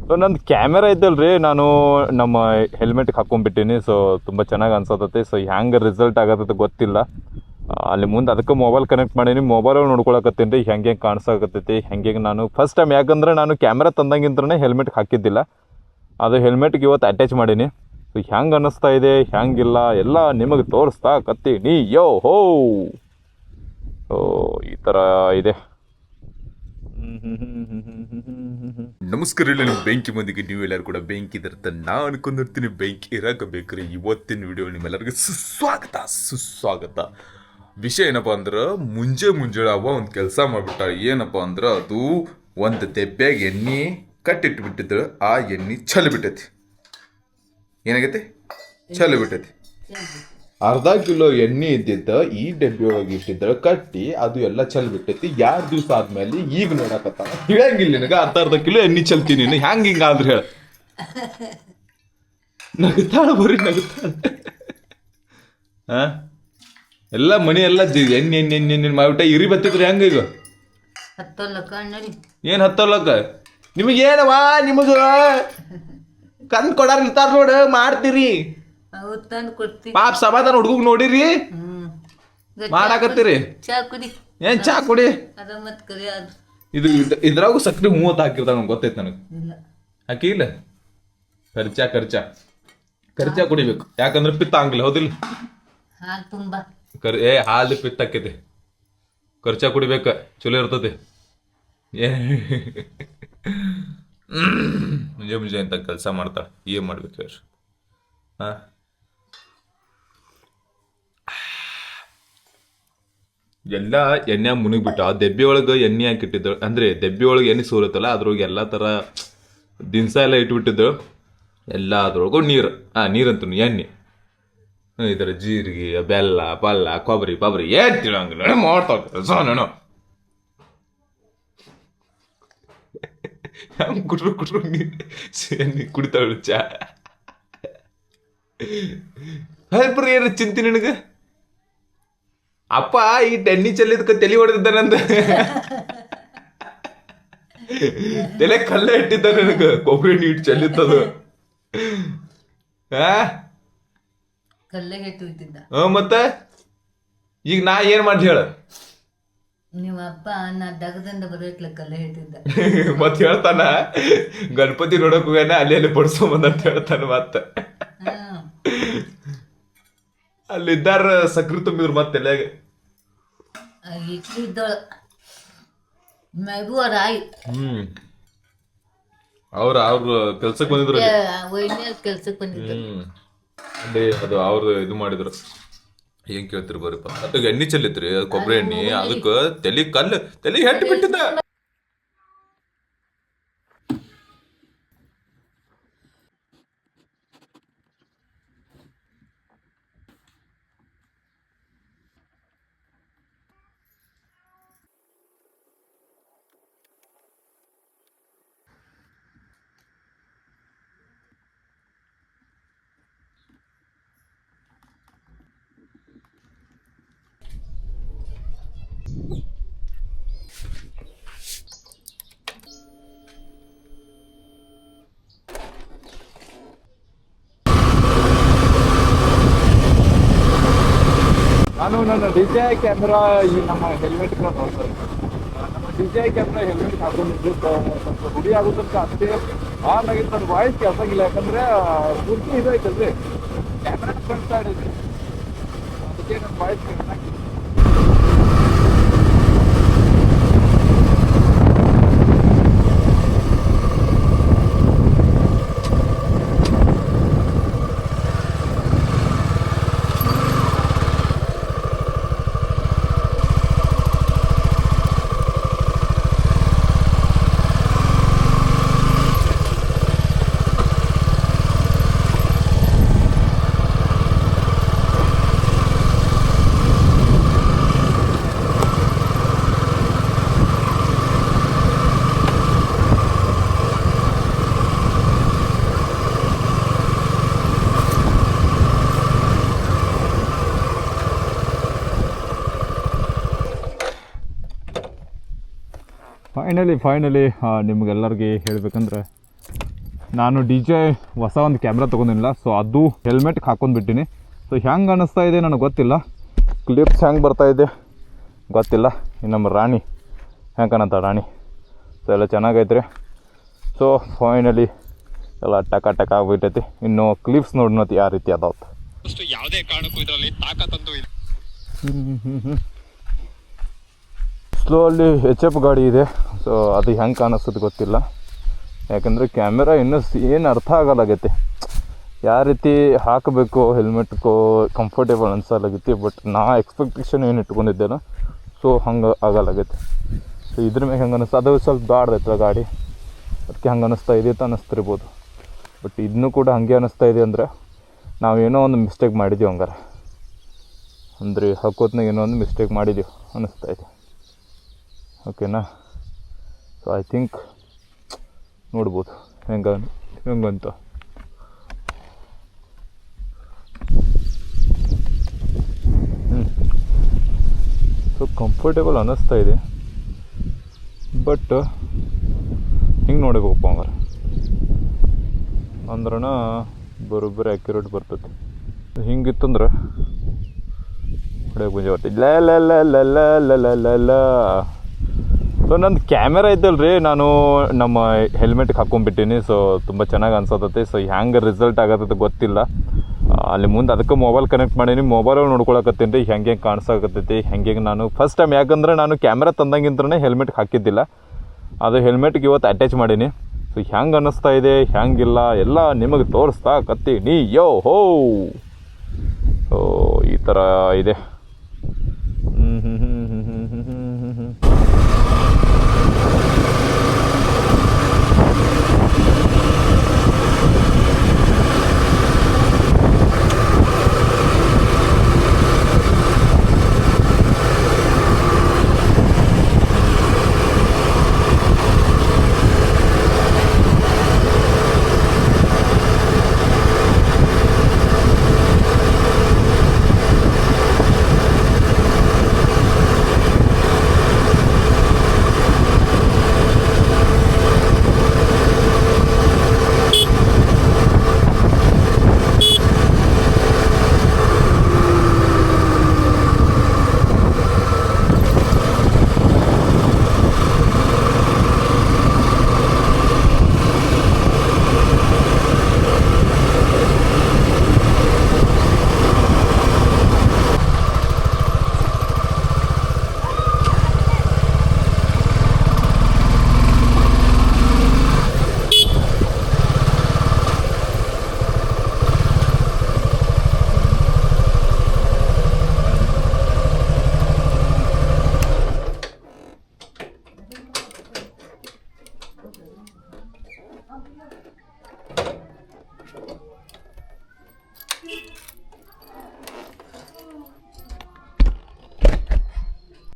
So ನಂದು camera ಐತಲ್ರಿ, ನಾನು ನಮ್ಮ ಹೆಲ್ಮೆಟ್ಗೆ ಹಾಕೊಂಡ್ಬಿಟ್ಟೀನಿ. ಸೊ ತುಂಬ ಚೆನ್ನಾಗಿ ಅನ್ಸತೈತಿ. ಸೊ ಹೆಂಗೆ ರಿಸಲ್ಟ್ ಆಗತ್ತೈತೆ ಗೊತ್ತಿಲ್ಲ. ಅಲ್ಲಿ ಮುಂದೆ ಅದಕ್ಕೆ ಮೊಬೈಲ್ ಕನೆಕ್ಟ್ ಮಾಡೀನಿ. ಮೊಬೈಲಲ್ಲಿ ನೋಡ್ಕೊಳಕತ್ತೀನಿ ರೀ ಹೆಂಗೆ ಕಾಣಿಸಾಕತ್ತೈತಿ, ಹೆಂಗೆ ನಾನು ಫಸ್ಟ್ ಟೈಮ್. ಯಾಕಂದ್ರೆ ನಾನು ಕ್ಯಾಮ್ರಾ ತಂದಂಗಿಂತ್ರನೇ ಹೆಲ್ಮೆಟ್ಗೆ ಹಾಕಿದ್ದಿಲ್ಲ. ಅದು ಹೆಲ್ಮೆಟ್ಗೆ ಇವತ್ತು ಅಟ್ಯಾಚ್ ಮಾಡೀನಿ. ಸೊ ಹೆಂಗೆ ಅನ್ನಿಸ್ತಾ ಇದೆ, ಹೆಂಗಿಲ್ಲ ಎಲ್ಲ ನಿಮಗೆ ತೋರಿಸ್ತಾ ಕತ್ತೀನಿ. ಯೋ ಹೋ, ಸೊ ಈ ಥರ ಇದೆ. ನಮಸ್ಕಾರ. ಇಲ್ಲ ನಿಮ್ಮ ಬೆಂಕಿ ಮಂದಿಗೆ ನೀವೆಲ್ಲರೂ ಕೂಡ ಬೆಂಕಿ ಇದಿರುತ್ತೆ ನಾನು ಅನ್ಕೊಂಡಿರ್ತೀನಿ. ಬೆಂಕಿ ಇರಬೇಕ್ರಿ. ಇವತ್ತಿನ ವಿಡಿಯೋ ನಿಮ್ಮೆಲ್ಲರಿಗೂ ಸುಸ್ವಾಗತ. ವಿಷಯ ಏನಪ್ಪ ಅಂದ್ರೆ ಮುಂಜಾನೆ ಅವ ಒಂದು ಕೆಲಸ ಮಾಡಿಬಿಟ್ಟ. ಏನಪ್ಪ ಅಂದ್ರೆ ಅದು ಒಂದು ದೆಬ್ಬೆಗೆ ಎಣ್ಣೆ ಕಟ್ಟಿಟ್ಬಿಟ್ಟಿದ್ರು. ಆ ಎಣ್ಣೆ ಬಿಟ್ಟೈತಿ. ಏನಾಗೈತಿ? ಬಿಟ್ಟೈತಿ. ಅರ್ಧ ಕಿಲೋ ಎಣ್ಣೆ ಇದ್ದಿದ್ದ ಈ ಡಬ್ಬಿ ಒಳಗೆ ಇಟ್ಟಿದ್ದ ಕಟ್ಟಿ ಅದು ಎಲ್ಲ ಬಿಟ್ಟೈತಿ. 2 ದಿವಸ ಆದ್ಮೇಲೆ ಈಗ ನೋಡಕತ್ತ ಹೇಳಂಗಿಲ್ಲ ನಿನಗ. ಅರ್ಧ ಕಿಲೋ ಎಣ್ಣೆ ಚಲ್ತೀನಿ ನೀನು. ಹೆಂಗೆ ಹಿಂಗಾದ್ರೆ ಹೇಳ. ನಗುತ್ತಾಳ ಬರೀ ನಗುತ್ತಾಳ. ಎಲ್ಲ ಮನೆ ಎಲ್ಲ ಎಣ್ಣೆ ಎಣ್ಣೆ ಎಣ್ಣೆ ಎಣ್ಣೆ ಮಾಡ್ಬಿಟ್ಟ. ಇರಿ ಬತ್ತಿದ್ರಿ ಹೆಂಗ ಈಗ? ಏನ್ ಹತ್ತೋಲಕ್ಕ? ನಿಮಗೇನವಾ? ನಿಮಗ ಕಂದ್ ಕೊಡಾರ ಇರ್ತಾರ ನೋಡ, ಮಾಡ್ತೀರಿ ಪಾಪ. ಸಮಾಧಾನ ಹುಡುಗ ನೋಡಿರಿ ಮಾಡಾಕತ್ತೀರಿ. ಏನ್ ಚಾ ಕುಡಿ. ಇದು ಇದ್ರಾಗೂ ಸಕ್ರಿ ಮೂವತ್ತು ಹಾಕಿರ್ತಾವ ಗೊತ್ತೈತಿ ನನಗೆ. ಹಾಕಿ ಇಲ್ಲ ಖರ್ಚಾ ಕುಡಿಬೇಕು. ಯಾಕಂದ್ರೆ ಪಿತ್ತ ಹಂಗಿಲ್ಲ, ಹೌದಿಲ್ಲ? ಹಾಲು ಪಿತ್ತ ಹಾಕೈತಿ. ಖರ್ಚಾ ಕುಡಿಬೇಕ, ಚಲೋ ಇರ್ತತಿ. ಮುಂಜಾನೆ ಅಂತ ಕೆಲಸ ಮಾಡ್ತಾಳ, ಏನ್ ಮಾಡ್ಬೇಕು ಹೇಳ್ರಿ? ಎಲ್ಲ ಎಣ್ಣೆ ಮುನಿಗ್ಬಿಟ್ಟು ಆ ದೆಬ್ಬೆ ಒಳಗೆ ಎಣ್ಣೆ ಹಾಕಿಟ್ಟಿದ್ದು. ಅಂದ್ರೆ ದೆಬ್ಬೆ ಒಳಗೆ ಎಣ್ಣೆ ಸೋರುತ್ತಲ್ಲ, ಅದ್ರೊಳಗೆ ಎಲ್ಲ ಥರ ದಿನಸ ಎಲ್ಲ ಇಟ್ಬಿಟ್ಟಿದ್ದು. ಎಲ್ಲ ಅದ್ರೊಳಗೂ ನೀರಂತ ಎಣ್ಣೆ. ಇದರ ಜೀರಿಗೆ, ಬೆಲ್ಲ, ಪಲ್ಲ, ಕೊಬ್ಬರಿ ಏನ್ ತಿಳಂಗಿಲ್ಲ ಮಾಡ್ತಾವ ಕೆಲಸ. ನಾನು ಕುಟ್ರು ಎಣ್ಣೆ ಕುಡಿತಾಳು. ಚಾ ಹೆಲ್ಪ್ರಿ ಏನು ಚಿಂತೆ ನಿನಗೆ? ಅಪ್ಪ ಈ ಎಣ್ಣೆ ಚೆಲ್ಲಿದ್ಕ ತಲೆ ಹೊಡೆದಿದ್ದಾನಂದ. ತಲೆ ಕಲ್ಲ ಇಟ್ಟಿದ್ದ ನನಗ. ಕೊಬ್ಬರಿ ಎಣ್ಣೆ ಇಟ್ಟು ಚೆಲ್ಲಿತ್ತದು. ಮತ್ತೆ ಈಗ ನಾ ಏನ್ ಮಾಡ್ಲಿ ಹೇಳ? ನಿಮ್ಮಪ್ಪ ನಾ ದಗದಿಂದ ಬರೋಕ್ಲ ಕಲ್ಲೆ ಇಟ್ಟಿದ್ದ. ಮತ್ ಹೇಳ್ತಾನ ಗಣಪತಿ ನೋಡಕ್ ಹೋಗ್ಯಾನ, ಅಲ್ಲಿ ಬಡ್ಸೋಂಬಂದ ಅಂತ ಹೇಳ್ತಾನ. ಮತ್ತ ಅಲ್ಲಿದ್ದಾರ ಸಕ್ರಿ ತುಂಬಿದ್ರು ಮತ್ತೆ ತಲೆಯಾಗ. ಇಟ್ಟಿದ್ದಳು ಮೆಗು ರಾಯ್. ಅವ್ರು ಕೆಲ್ಸಕ್ಕೆ ಬಂದಿದ್ರು. ಕೆಲ್ಸಕ್ಕೆ ಬಂದಿದ್ರು. ಅದು ಅವ್ರು ಇದು ಮಾಡಿದ್ರು. ಏನ್ ಕೇಳ್ತಿರ್ ಬರೀಪ್ಪ. ಅದಕ್ಕೆ ಎಣ್ಣೆ ಚೆಲ್ಲಿತ್ರಿ, ಕೊಬ್ಬರಿ ಎಣ್ಣೆ. ಅದಕ್ಕೆ ತಲೆ ಹೆಟ್ಟು ಬಿಟ್ಟಿದ್ದ. ನಾನು ನನ್ನ DJI ಕ್ಯಾಮ್ರಾ ಈ ನಮ್ಮ ಹೆಲ್ಮೆಟ್ಗೆ ನೋಡ್ತಾರೆ. ನಮ್ಮ DJI ಕ್ಯಾಮ್ರಾ ಹೆಲ್ಮೆಟ್ಗೆ ಹಾಕೊಂಡಿದ್ದು ಸ್ವಲ್ಪ ರೂಢಿ ಆಗೋದಕ್ಕೆ ಅಷ್ಟೇ ಆನ್ ಆಗಿತ್ತು. ನನ್ನ ವಾಯ್ಸ್ ಕೇಳ್ಸಂಗಿಲ್ಲ, ಯಾಕಂದ್ರೆ ಪೂರ್ತಿ ಇದು ಐತಲ್ರಿ ಕ್ಯಾಮ್ರಾ ಫ್ರಂಟ್ ಸೈಡ್ ಐತಿ. ಅದಕ್ಕೆ ನನ್ನ ವಾಯ್ಸ್ ಕೇಳ್ಸಂಗಿಲ್ಲ. ಫೈನಲಿ ನಿಮಗೆಲ್ಲರಿಗೆ ಹೇಳ್ಬೇಕಂದ್ರೆ ನಾನು DJ ಹೊಸ ಒಂದು ಕ್ಯಾಮ್ರಾ ತೊಗೊಂಡಿಲ್ಲ, ಸೊ ಅದು ಹೆಲ್ಮೆಟ್ಗೆ ಹಾಕೊಂಡ್ಬಿಟ್ಟಿನಿ. ಸೊ ಹೆಂಗೆ ಅನ್ನಿಸ್ತಾ ಇದೆ ನನಗೆ ಗೊತ್ತಿಲ್ಲ, ಕ್ಲಿಪ್ಸ್ ಹೆಂಗೆ ಬರ್ತಾಯಿದೆ ಗೊತ್ತಿಲ್ಲ. ಇನ್ನು ನಮ್ಮ ರಾಣಿ ಹೆಂಗೆ ಕಾಣತ್ತ ರಾಣಿ, ಸೊ ಎಲ್ಲ ಚೆನ್ನಾಗೈತೆ ರೀ. ಸೊ ಫೈನಲಿ ಎಲ್ಲ ಟಕ ಟಕ ಆಗ್ಬಿಟ್ಟೈತಿ. ಇನ್ನು ಕ್ಲಿಪ್ಸ್ ನೋಡ್ನತಿ ಯಾವ ರೀತಿ ಅದಾವ. ಯಾವುದೇ ಕಾರಣಕ್ಕೂ ಇದರಲ್ಲಿ ತಾಕತ್ತಂತೂ ಇಲ್ಲ. ಸ್ಲೋಲಿ HF ಗಾಡಿ ಇದೆ. ಸೊ ಅದು ಹೆಂಗೆ ಕಾಣಿಸ್ತದೆ ಗೊತ್ತಿಲ್ಲ, ಯಾಕಂದರೆ ಕ್ಯಾಮೆರಾ ಇನ್ನೂ ಏನು ಅರ್ಥ ಆಗಲಾಗೈತೆ, ಯಾವ ರೀತಿ ಹಾಕಬೇಕು ಹೆಲ್ಮೆಟ್ಗೂ ಕಂಫರ್ಟೇಬಲ್ ಅನ್ಸಲಾಗೈತಿ. ಬಟ್ ನಾ ಎಕ್ಸ್ಪೆಕ್ಟೇಷನ್ ಏನು ಇಟ್ಕೊಂಡಿದ್ದೇನೋ ಸೊ ಹಂಗೆ ಆಗಲಾಗೈತೆ. ಸೊ ಇದ್ರ ಮ್ಯಾಗ ಹೆಂಗೆ ಅನ್ನಿಸ್ತು, ಅದು ಸ್ವಲ್ಪ ದೊಡ್ಡದೈತಲ್ಲ ಗಾಡಿ, ಅದಕ್ಕೆ ಹಂಗೆ ಅನ್ನಿಸ್ತಾ ಇದೆ ಅಂತ ಅನ್ನಿಸ್ತಿರ್ಬೋದು. ಬಟ್ ಇದನ್ನೂ ಕೂಡ ಹಾಗೆ ಅನ್ನಿಸ್ತಾ ಇದೆ ಅಂದರೆ ನಾವೇನೋ ಒಂದು ಮಿಸ್ಟೇಕ್ ಮಾಡಿದ್ದೀವಿ ಹಂಗಾರೆ, ಅಂದರೆ ಹಾಕೋತ್ನಾಗ ಏನೋ ಒಂದು ಮಿಸ್ಟೇಕ್ ಮಾಡಿದ್ದೀವಿ ಅನ್ನಿಸ್ತಾ ಇದೆ. ಓಕೆನಾ? ಸೊ ಐ ಥಿಂಕ್ ನೋಡ್ಬೋದು ಹೆಂಗಂತ. ಸೊ ಕಂಫರ್ಟೇಬಲ್ ಅನ್ನಿಸ್ತಾ ಇದೆ, ಬಟ್ ಹಿಂಗೆ ನೋಡಬೇಕಪ್ಪ ಅಂದ್ರನ ಬರೋಬ್ಬರಿ ಆ್ಯಕ್ಯುರೇಟ್ ಬರ್ತೈತಿ. ಹಿಂಗಿತ್ತಂದ್ರೆ ಹೊಡೆಯೋಕೆ ಮುಂಜೆ ಬರ್ತೈತಿ ಲ. ಸೊ ನಂದು ಕ್ಯಾಮೆರಾ ಐತಲ್ರಿ, ನಾನು ನಮ್ಮ ಹೆಲ್ಮೆಟ್ಗೆ ಹಾಕ್ಕೊಂಡ್ಬಿಟ್ಟೀನಿ. ಸೊ ತುಂಬ ಚೆನ್ನಾಗಿ ಅನ್ಸತೈತಿ. ಸೊ ಹೆಂಗೆ ರಿಸಲ್ಟ್ ಆಗತ್ತೈತೆ ಗೊತ್ತಿಲ್ಲ, ಅಲ್ಲಿ ಮುಂದೆ ಅದಕ್ಕೆ ಮೊಬೈಲ್ ಕನೆಕ್ಟ್ ಮಾಡೀನಿ. ಮೊಬೈಲಲ್ಲಿ ನೋಡ್ಕೊಳಕತ್ತೀನಿ ರೀ ಹೆಂಗೆ ಕಾಣಿಸಕತ್ತೈತಿ ಹೆಂಗೆ. ನಾನು ಫಸ್ಟ್ ಟೈಮ್, ಯಾಕಂದ್ರೆ ನಾನು ಕ್ಯಾಮ್ರಾ ತಂದಂಗಿಂತ್ರನೇ ಹೆಲ್ಮೆಟ್ಗೆ ಹಾಕಿದ್ದಿಲ್ಲ, ಅದು ಹೆಲ್ಮೆಟ್ಗೆ ಇವತ್ತು ಅಟ್ಯಾಚ್ ಮಾಡೀನಿ. ಸೊ ಹೆಂಗೆ ಅನ್ನಿಸ್ತಾ ಇದೆ ಹೆಂಗಿಲ್ಲ ಎಲ್ಲ ನಿಮಗೆ ತೋರಿಸ್ತಾ ಕತ್ತೀನಿ. ಯೋ ಹೋ, ಸೊ ಈ ಥರ ಇದೆ.